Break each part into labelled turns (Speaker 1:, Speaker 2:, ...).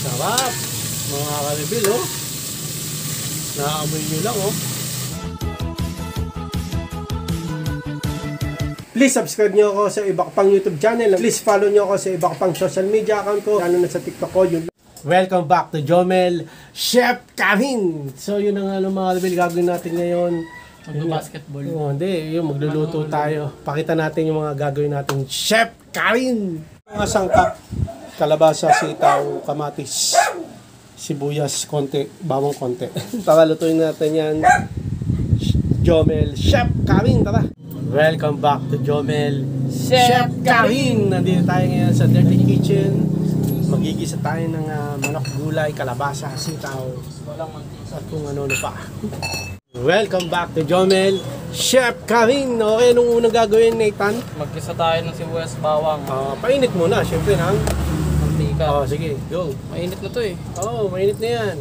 Speaker 1: Sarap! Mga karibil, oh. Naamoy nyo lang, oh. Please subscribe nyo ako sa iba pang YouTube channel. Please follow nyo ako sa iba pang social media account ko. Lalo na sa TikTok ko. Yun. Welcome back to Jomel Chef Karin. So yun ang mga karibil gagawin natin ngayon.
Speaker 2: Mag-basketball.
Speaker 1: Oh, hindi, yung magluluto tayo. Pakita natin yung mga gagawin natin. Chef Karin! Mga sangkap, kalabasa, sitaw, kamatis, sibuyas, konti, bawang konti. Tara, lutuin natin yan. Jomel Chef Karin, tara! Welcome back to Jomel Chef Karin! Nandito tayo ngayon sa Dirty Kitchen. Magigisa tayo ng manok, gulay, kalabasa, sitaw, at kung ano pa. Welcome back to Jomel Chef Karin. Okay, nung unang gagawin, Nathan?
Speaker 2: Magkisa tayo ng sibuyas bawang.
Speaker 1: Painit muna, syempre ng
Speaker 2: mantika.
Speaker 1: sige, go.
Speaker 2: Mainit na to eh.
Speaker 1: Mainit na yan.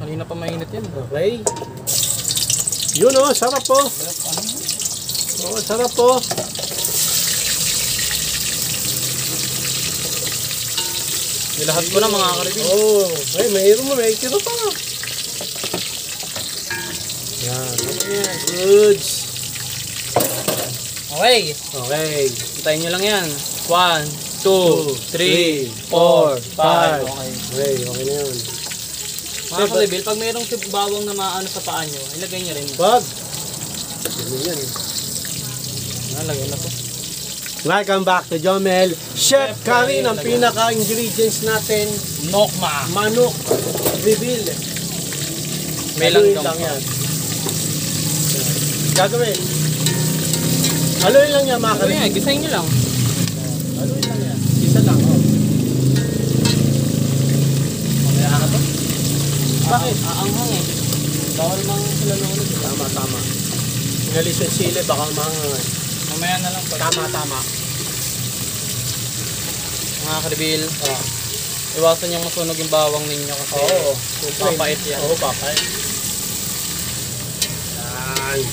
Speaker 2: Kanina pa mainit yan.
Speaker 1: Okay. Yun sarap po. Sarap po.
Speaker 2: Nilahat ko na mga karibin.
Speaker 1: Mayroon mo, may kilo pa. Yan, okay yan. Goods.
Speaker 2: Okay. Hintayin nyo lang yan. 1, 2, 3, 4, 5. Okay
Speaker 1: na yun.
Speaker 2: Mga karibin, pag mayroong bawang na maano sa paa nyo, ilagay nyo rin.
Speaker 1: Wag. Yan.
Speaker 2: Lagyan na to.
Speaker 1: Welcome back to Jomel Chef Karin. Ang pinaka-ingredients natin,
Speaker 2: Nokma.
Speaker 1: manok, bibil.
Speaker 2: Haluin
Speaker 1: lang yan. Gagawin. Haluin lang yan, mga Karin.
Speaker 2: Gisahin nyo lang.
Speaker 1: Haluin lang yan. Isa lang,
Speaker 2: Mamaya ka to?
Speaker 1: Bakit?
Speaker 2: Aanghang eh. Bawal mang sila lunod.
Speaker 1: Tama. Inalis yung sili, baka mahangan.
Speaker 2: Mamaya na lang.
Speaker 1: Tama.
Speaker 2: Mga karibil, iwasan yung masunog yung bawang ninyo kasi papait yan.
Speaker 1: Papait. Yan.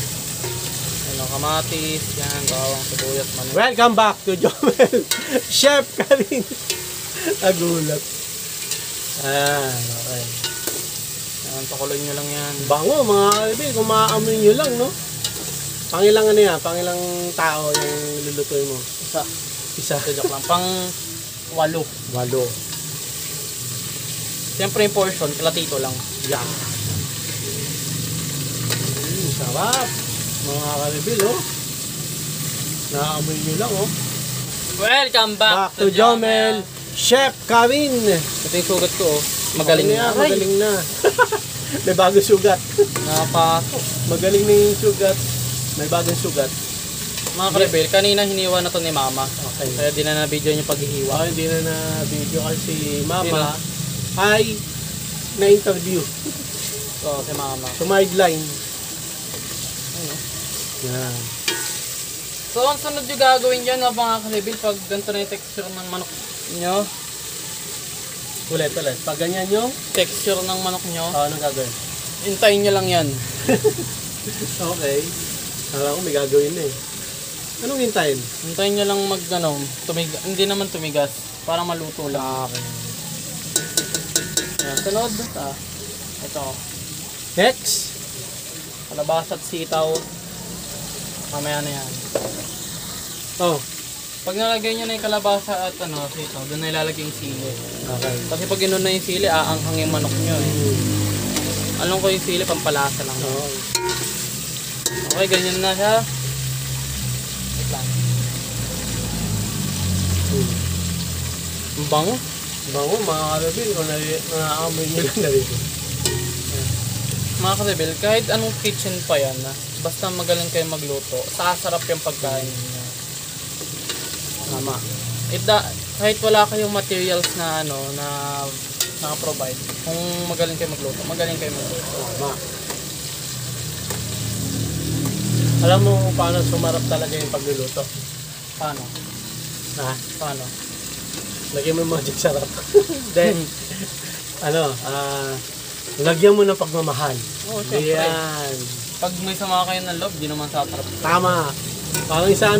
Speaker 2: Kamatis, yan, bawang, sibuyas, manok.
Speaker 1: Welcome back to Jomel Chef Karin. Nagulat. Okay.
Speaker 2: Yan, pakuloy nyo lang yan.
Speaker 1: Bango mga kaibigan, kung maaamoy nyo lang, no? Pangilang pangilang tao yung lulutuin mo? Isa.
Speaker 2: Joke lang, pang 8. Siyempre yung portion, platito lang.
Speaker 1: Yan. Sarap. Mga karibil, Naamoy nyo lang,
Speaker 2: Welcome back to
Speaker 1: Jomel Chef Karin.
Speaker 2: Ito yung sugat ko, Magaling na.
Speaker 1: Magaling na. May bagong sugat.
Speaker 2: Napasok.
Speaker 1: Magaling na yung sugat. May bagong sugat.
Speaker 2: Mga karibil, kanina hiniwa na to ni Mama.
Speaker 1: Okay.
Speaker 2: Kaya di na na-video yung paghihiwa.
Speaker 1: Hindi na video kasi Mama ay na-interview.
Speaker 2: So, si Mama.
Speaker 1: Sumideline. Yan.
Speaker 2: So, ang sunod yung gagawin dyan, mga kalibil, pag ganito na yung texture ng manok nyo.
Speaker 1: Ulit. Pag ganyan yung
Speaker 2: Texture ng manok nyo.
Speaker 1: anong gagawin?
Speaker 2: Hintayin nyo lang yan.
Speaker 1: Okay. Alam ko may gagawin na eh. Anong hintayin?
Speaker 2: Hintayin nyo lang hindi naman tumigas. Parang maluto lang.
Speaker 1: Okay.
Speaker 2: Yan, sunod. Ito.
Speaker 1: Next.
Speaker 2: Kalabasa at sitaw. Mamaya na yan. Pag nalagay nyo na yung kalabasa at sitaw, doon na ilalagay yung sili.
Speaker 1: Okay.
Speaker 2: Kasi pag inon na yung sili, aanghang yung manok nyo eh. Alam ko yung sili, pampalasa lang. Okay, ganyan na siya. Wait lang. Ang bango.
Speaker 1: Bango mga karabil. Kung naamoy nyo lang na rin.
Speaker 2: Mga karibil, kahit anong kitchen pa yan, basta magaling kayo magluto, sasarap yung pagkain niyo.
Speaker 1: Tama.
Speaker 2: Kahit wala kayong materials na naka-provide, kung magaling kayo magluto.
Speaker 1: Tama. Alam mo kung paano sumarap talaga yung pagluluto?
Speaker 2: Paano? Paano?
Speaker 1: Lagyan mo yung magic sarap. Then, lagyan mo ng pagmamahal.
Speaker 2: Siyempre.
Speaker 1: Yan.
Speaker 2: Pag may sama kayo ng loob, di naman sasarap.
Speaker 1: Tama. Parang isa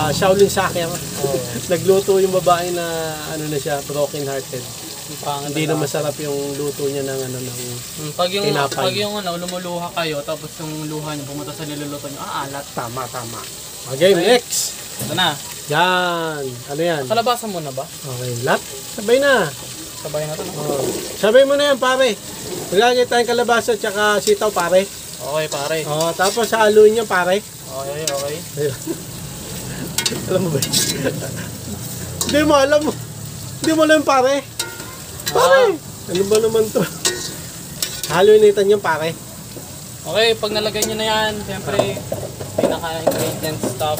Speaker 1: Shaolin Soccer. Nagluto yung babae na na siya, broken hearted.
Speaker 2: Ang pangit
Speaker 1: Hindi na
Speaker 2: lasa.
Speaker 1: masarap yung luto niya ng ano ng
Speaker 2: Pag yung,
Speaker 1: tinapay.
Speaker 2: pag yung ano, lumuluha kayo, tapos yung luha niyo pumunta sa niluluto niyo, alat.
Speaker 1: tama. Okay, next.
Speaker 2: Ito na.
Speaker 1: Yan. Ano yan?
Speaker 2: Kalabasan mo na ba?
Speaker 1: Okay, lahat. Sabay na.
Speaker 2: Sabay na to, no?
Speaker 1: Oh. Sabay mo na yan, pare. Maglagay tayong kalabasa at saka sitaw, pare.
Speaker 2: Okay, pare.
Speaker 1: Oh, tapos haluin niyo, pare.
Speaker 2: Okay.
Speaker 1: Ayun. Alam mo ba? Hindi mo alam. Hindi mo alam, pare. Pare! Ano ba naman to? Haluin natin yung pare.
Speaker 2: Okay, pag nalagay nyo na yan, siyempre, pinaka-ingredient stuff,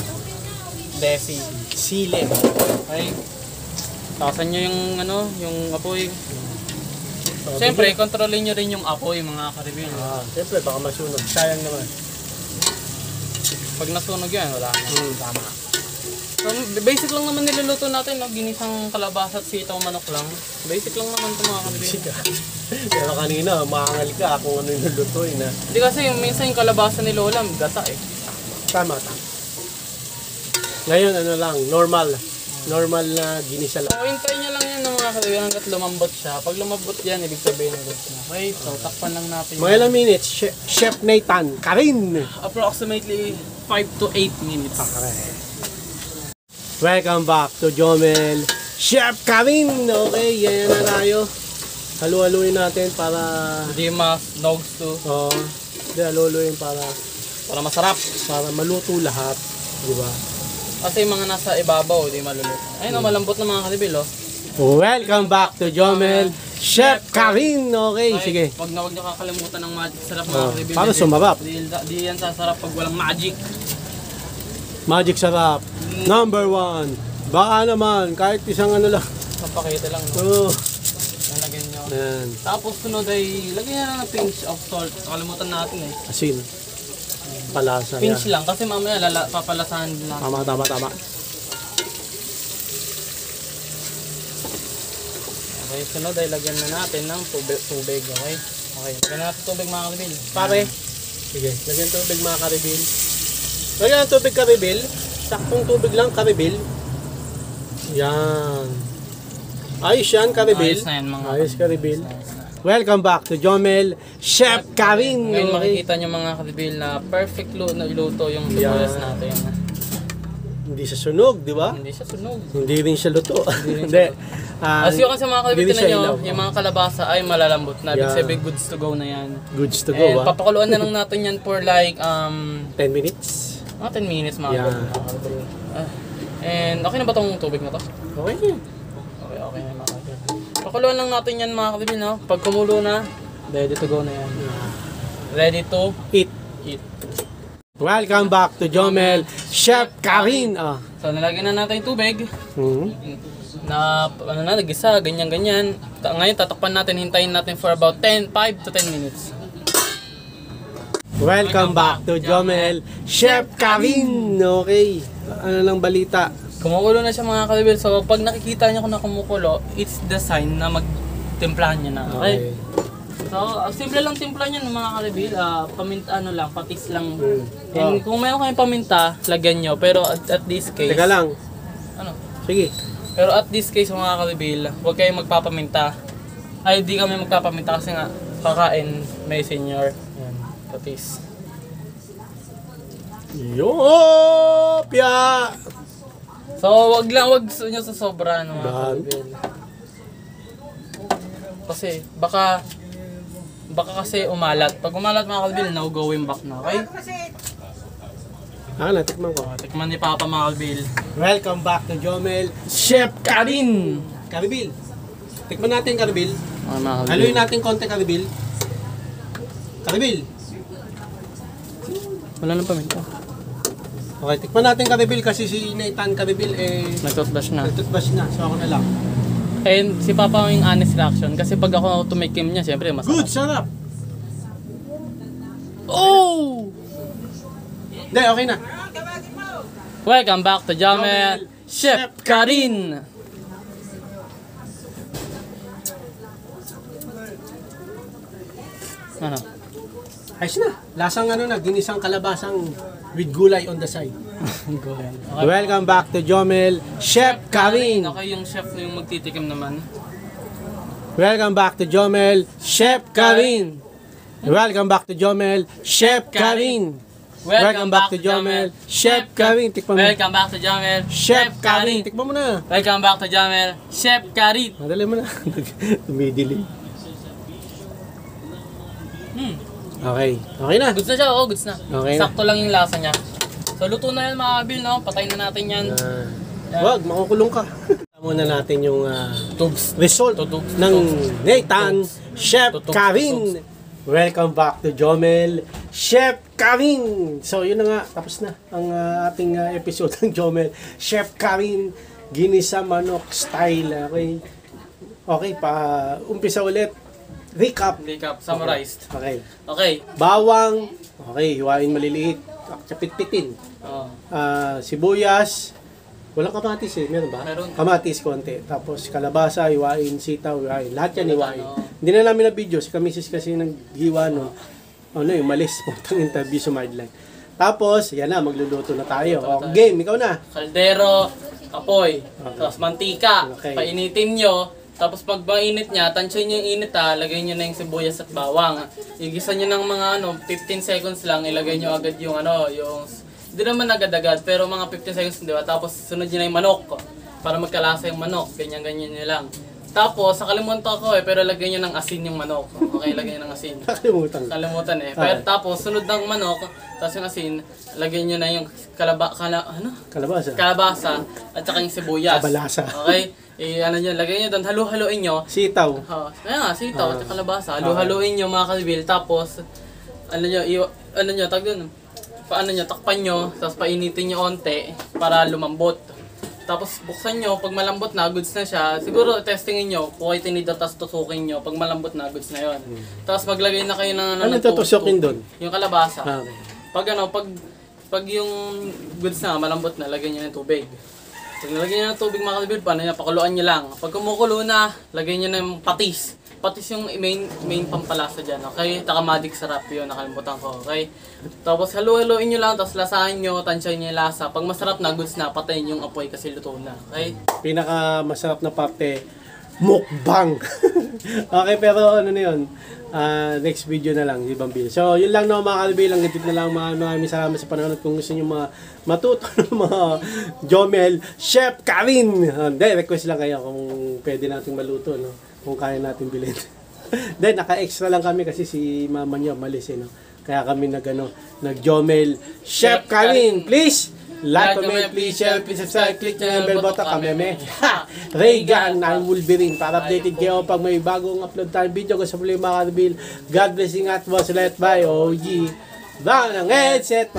Speaker 2: desi.
Speaker 1: Sili.
Speaker 2: Okay? Tasan nyo yung, ano, yung apoy. Siyempre, kontrolin nyo rin yung apoy, mga karibin.
Speaker 1: Siyempre, baka masunog. Sayang naman.
Speaker 2: Pag nasunog yan, wala na.
Speaker 1: Tama.
Speaker 2: So, basic lang naman niluluto natin, no? Ginisang kalabasa at sitaw manok lang. Basic lang naman ito, mga karibin.
Speaker 1: Sika. Pero kanina, maangal ka kung ano yung lutuin, ha?
Speaker 2: Hindi kasi, minsan yung kalabasa ni Lola, gata eh.
Speaker 1: Tama. Ngayon, ano lang, normal. Normal na ginisa lang.
Speaker 2: So, hintayin nyo lang yan ng mga karibin hanggat lumambot siya. Pag lumambot yan, ibig sabihin ng goods na. Okay, so takpan lang natin.
Speaker 1: Mga ilang minutes, Chef Nathan, Karin.
Speaker 2: Approximately 5 to 8 minutes.
Speaker 1: Okay. Welcome back to Jomel Chef Karin. Okay, yan na tayo. Halu-haluin natin para...
Speaker 2: Hindi mas nogs to.
Speaker 1: Halu-haluin para
Speaker 2: Masarap.
Speaker 1: maluto lahat. Di ba?
Speaker 2: Kasi yung mga nasa ibabaw, di maluluto. Ayun, malambot na mga kalibil, oh.
Speaker 1: Welcome back to Jomel Chef Karin. Okay, sige.
Speaker 2: Wag nyo kakalimutan ng magic sarap mga kalibil.
Speaker 1: Para sumarap.
Speaker 2: Di yan sasarap pag walang magic.
Speaker 1: Magic sarap. Number 1. Baka naman, kahit isang ano lang.
Speaker 2: Papakita lang, no?
Speaker 1: Oh.
Speaker 2: Nalagyan nyo.
Speaker 1: Yan.
Speaker 2: Tapos sunod ay, lagyan na ng pinch of salt. Nakalimutan natin eh.
Speaker 1: Asin. Palasa.
Speaker 2: Pinch
Speaker 1: Yan.
Speaker 2: lang, kasi mamaya papalasahan din natin.
Speaker 1: Tama.
Speaker 2: Okay, sunod ay lagyan na natin ng tubig, okay? Okay, lagyan na natin tubig mga kalibil. Pare,
Speaker 1: Sige, lagyan tubig mga karibil. Lagyan ng tubig karibil. Saktong tubig lang karibil. Yan. Ayos yan karibil.
Speaker 2: ayos na yan mga
Speaker 1: Ayos karibil. Welcome back to Jomel Chef Karin.
Speaker 2: Ngayon
Speaker 1: Okay.
Speaker 2: makikita nyo mga kalibil na perfect na iluto yung
Speaker 1: Yeah.
Speaker 2: sibuyas natin.
Speaker 1: Hindi siya sunog, di ba?
Speaker 2: Hindi siya sunog.
Speaker 1: Hindi rin siya luto.
Speaker 2: rin
Speaker 1: Hindi.
Speaker 2: As yung kasi mga kalibil,
Speaker 1: hindi rin
Speaker 2: tinan
Speaker 1: siya
Speaker 2: nyo,
Speaker 1: ilaw.
Speaker 2: yung mga kalabasa ay malalambot na. Ibig
Speaker 1: Yeah.
Speaker 2: sabihin goods to go na yan.
Speaker 1: Goods to go,
Speaker 2: And
Speaker 1: ah.
Speaker 2: papakuluan na lang natin yan for like
Speaker 1: 10 minutes.
Speaker 2: 10 minutes mga
Speaker 1: Yeah.
Speaker 2: kalibil. And okay na ba tong tubig na to?
Speaker 1: Okay.
Speaker 2: Okay na mga kalibil. Pakuluan lang natin yan mga kalibil, no? Pag kumulo na, ready to go na yan. Ready to
Speaker 1: Eat.
Speaker 2: eat.
Speaker 1: Welcome back to Jomel Chef Karin.
Speaker 2: So nalagyan na natin yung tubig.
Speaker 1: Mhm.
Speaker 2: Na ano na, nagisa, ganyan-ganyan. Ngayon tatakpan natin, hintayin natin for about 5 to 10 minutes.
Speaker 1: Welcome back to Jomel Chef Karin. Okay. Ano lang balita?
Speaker 2: Kumukulo na siya mga kalibil. So pag nakikita niyo kung na kumukulo, it's the sign na magtimplahan niya na. Okay? So simple lang timpla niyan mga kalibil. Paminta ano lang, patis lang. And kung mayroon kayong paminta, lagyan niyo. Pero at this case,
Speaker 1: Teka lang.
Speaker 2: ano?
Speaker 1: Sige.
Speaker 2: Pero at this case mga kalibil, huwag kayong magpapaminta. Ay, di kami magpapaminta kasi nga kakain may senior. Yan, patis.
Speaker 1: Yopya!
Speaker 2: So, wag nyo sa sobra no, mga
Speaker 1: Bahan.
Speaker 2: kalibil. Kasi baka kasi umalat. Pag umalat mga kalibil, now going back na, okay?
Speaker 1: Natikman ko.
Speaker 2: Tikman ni Papa mga kalibil.
Speaker 1: Welcome back to Jomel Chef Karin. Karibil. Tikman natin karibil.
Speaker 2: Okay, mga kalibil.
Speaker 1: Haluin natin konti karibil. Karibil.
Speaker 2: Wala nang paminta.
Speaker 1: Okay, tikman natin karibil kasi si Nathan karibil
Speaker 2: Nag-toothbrush na.
Speaker 1: nagtutbrush na. So ako na lang.
Speaker 2: And si Papa yung honest reaction. Kasi pag ako tumikim niya, siyempre masarap.
Speaker 1: Good, sarap.
Speaker 2: Oh!
Speaker 1: Hindi, okay na.
Speaker 2: Welcome back to Jomel Chef Karin. Ano?
Speaker 1: Ayos na. Lasang ano na, ginisang kalabasang with gulay on the side.
Speaker 2: Go ahead. Okay.
Speaker 1: Welcome back to Jomel Chef Karin.
Speaker 2: Okay, yung chef na yung magtitikim naman.
Speaker 1: Welcome back to Jomel, Chef Karin. Welcome back to Jomel, Chef Karin. Welcome back to Jomel, Chef Karin. Tikman mo.
Speaker 2: Welcome back to Jomel,
Speaker 1: Chef Karin. Tikman mo na.
Speaker 2: Welcome back to Jomel, Chef Karin.
Speaker 1: Madali mo na. Tumidilim. Okay. Okay na.
Speaker 2: Goods na siya, oo, goods na.
Speaker 1: Okay na.
Speaker 2: Sakto lang yung lasa niya. So, luto na yan mga kabil, no? Patayin na natin yan.
Speaker 1: Wag, makukulong ka. Muna natin yung
Speaker 2: Tugs.
Speaker 1: result
Speaker 2: Tutugs.
Speaker 1: ng Nathan Chef
Speaker 2: Tutugs.
Speaker 1: Karin. Welcome back to Jomel, Chef Karin. So yun na nga, tapos na ang ating episode ng Jomel, Chef Karin, ginisa manok style. Okay, okay pa umpisa ulit. Recap.
Speaker 2: Summarized.
Speaker 1: Okay.
Speaker 2: Okay.
Speaker 1: Bawang, okay, hiwain maliliit. Pitpitin.
Speaker 2: Oh.
Speaker 1: Sibuyas, walang kamatis eh, meron ba?
Speaker 2: Meron.
Speaker 1: Kamatis konti. Tapos kalabasa, hiwain, sitaw, hiwain. Lahat yan hiwain.
Speaker 2: Ano?
Speaker 1: Hindi na namin na video. Si Kamisis kasi naghiwa nun. Ano yung malis. Puntang interview sa Mindline. Tapos, yan na, magluluto na tayo. O, game, ikaw na.
Speaker 2: Kaldero, apoy, tapos mantika.
Speaker 1: Okay.
Speaker 2: Painitin nyo. Tapos pag mainit niya, tansyon nyo yung init lagay nyo na yung sibuyas at bawang. Igisa nyo ng mga 15 seconds lang, ilagay nyo agad yung hindi naman agad-agad, pero mga 15 seconds, di ba? Tapos sunod nyo na yung manok, para magkalasa yung manok, ganyan-ganyan nyo lang. Tapos, nakalimutan ko pero lagay nyo ng asin yung manok. Okay, lagay nyo ng asin. Kalimutan eh. Pero tapos, sunod ng manok, tapos yung asin, lagay nyo na yung kalabasa, at saka yung sibuyas.
Speaker 1: Kabalasa.
Speaker 2: Okay? Lagay nyo doon, halu-haluin nyo.
Speaker 1: Sitaw.
Speaker 2: Kaya nga, sitaw at kalabasa. Halu-haluin nyo mga kabil. Tapos, takpan nyo, tapos painitin nyo onte para lumambot. Tapos buksan nyo, pag malambot na, goods na siya. Siguro testingin nyo, kung kayo tinida, tapos tusukin nyo. Pag malambot na, goods na yon. Tapos maglagay na kayo ng
Speaker 1: Ano tutusukin doon?
Speaker 2: yung kalabasa.
Speaker 1: Okay.
Speaker 2: Pag yung goods na, malambot na, lagay nyo ng tubig. Pag nalagay nyo ng tubig mga kalibid, paano nyo, pakuluan nyo lang. Pag kumukulo na, lagay nyo ng patis. Patis yung main pampalasa dyan, okay? Takamadik sarap yun, nakalimutan ko, okay? Tapos halu-haluin nyo lang, tapos lasahan nyo, tansyahin nyo yung lasa. Pag masarap na, goods na, patayin yung apoy kasi luto na, okay?
Speaker 1: Pinaka masarap na parte, mukbang. Okay, pero ano na yun, next video na lang, ibang video. So, yun lang mga kalbilang, ganito na lang, maraming salamat sa panonood. Kung gusto nyo matuto ng mga Jomel, Chef Karin, request lang kayo kung pwede natin maluto, no? Kung kaya natin bilhin. Then, naka-extra lang kami kasi si mama niya malis, no? Kaya kami nag-Jomel, Chef Karin. Please, like, comment, please share, please subscribe, click nyo yung bell button, kameme. Reagan, I'm Wolverine. Para updated kayo pag may bagong upload tayong video. Gusto mo yung mga reveal. God blessing at was let by OG. Bang ang headset.